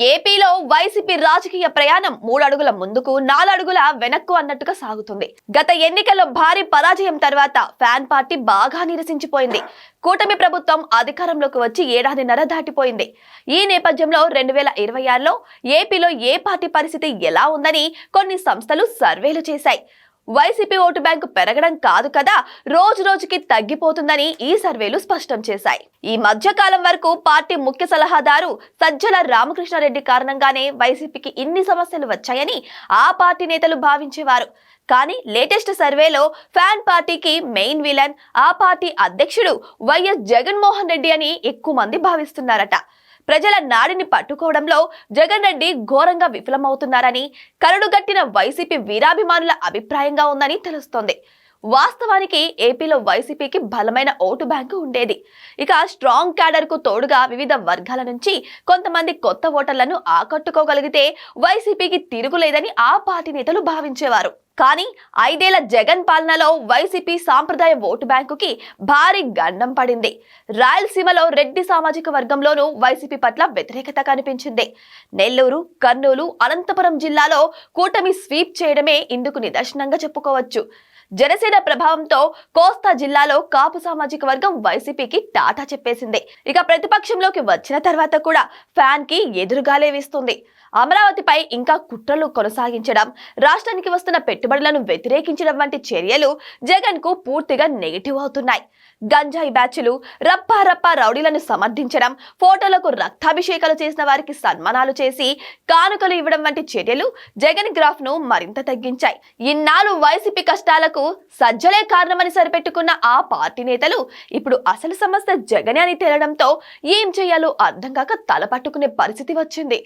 ఏపీలో వైసీపీ రాజకీయ ప్రయాణం 3 అడుగుల ముందుకు 4 అడుగుల వెనక్కు అన్నట్టుగా సాగుతుంది. గత ఎన్నికల్లో భారీ పరాజయం తర్వాత ఫ్యాన్ పార్టీ బాగా నిరసించిపోయింది. కూటమి ప్రభుత్వం అధికారంలోకి వచ్చి ఏడాదిన్నర దాటిపోయింది. ఈ నేపథ్యంలో 2026లో ఏపీలో ఏ పార్టీ పరిస్థితి ఎలా ఉందని కొన్ని సంస్థలు సర్వేలు చేశాయి. వైసీపీ ఓటు బ్యాంకు పెరగడం కాదు కదా, రోజు రోజుకి తగ్గిపోతుందని ఈ సర్వేలు స్పష్టం చేశాయి. ఈ మధ్య కాలం వరకు పార్టీ ముఖ్య సలహాదారు సజ్జల రామకృష్ణారెడ్డి కారణంగానే వైసీపీకి ఇన్ని సమస్యలు వచ్చాయని ఆ పార్టీ నేతలు భావించేవారు. కానీ లేటెస్ట్ సర్వేలో ఫ్యాన్ పార్టీకి మెయిన్ విలన్ ఆ పార్టీ అధ్యక్షుడు వైఎస్ జగన్మోహన్ రెడ్డి అని ఎక్కువ మంది భావిస్తున్నారట. ప్రజల నాడిని పట్టుకోవడంలో జగన్ రెడ్డి ఘోరంగా విఫలమవుతున్నారని కరడుగట్టిన వైసీపీ వీరాభిమానుల అభిప్రాయంగా ఉందని తెలుస్తోంది. వాస్తవానికి ఏపీలో వైసీపీకి బలమైన ఓటు బ్యాంకు ఉండేది. ఇక స్ట్రాంగ్ క్యాడర్ కు తోడుగా వివిధ వర్గాల నుంచి కొంతమంది కొత్త ఓటర్లను ఆకట్టుకోగలిగితే వైసీపీకి తిరుగులేదని ఆ పార్టీ నేతలు భావించేవారు. కానీ 5 ఏళ్ల జగన్ పాలనలో వైసీపీ సాంప్రదాయ ఓటు బ్యాంకుకి భారీ గండం పడింది. రాయలసీమలో రెడ్డి సామాజిక వర్గంలోనూ వైసీపీ పట్ల వ్యతిరేకత కనిపించింది. నెల్లూరు, కర్నూలు, అనంతపురం జిల్లాలో కూటమి స్వీప్ చేయడమే ఇందుకు నిదర్శనంగా చెప్పుకోవచ్చు. జనసేన ప్రభావంతో కోస్తా జిల్లాలో కాపు సామాజిక వర్గం వైసీపీకి టాటా చెప్పేసింది. ఇక ప్రతిపక్షంలోకి వచ్చిన తర్వాత కూడా ఫ్యాన్ కి ఎదురుగాలే వీస్తుంది. అమరావతిపై ఇంకా కుట్రలు కొనసాగించడం, రాష్ట్రానికి వస్తున్న పెట్టుబడులను వ్యతిరేకించడం వంటి చర్యలు జగన్ కు పూర్తిగా నెగిటివ్ అవుతున్నాయి. గంజాయి బ్యాచ్లు, రప్పా రౌడీలను సమర్థించడం, ఫోటోలకు రక్తాభిషేకాలు చేసిన వారికి సన్మానాలు చేసి కానుకలు ఇవ్వడం వంటి చర్యలు జగన్ గ్రాఫ్ ను మరింత తగ్గించాయి. ఇన్నాళ్ళు వైసీపీ కష్టాలకు సజ్జలే కారణమని సరిపెట్టుకున్న ఆ పార్టీ నేతలు ఇప్పుడు అసలు సమస్య జగనే అని తేలడంతో ఏం చేయాలో అర్థం కాక తలపట్టుకునే పరిస్థితి వచ్చింది.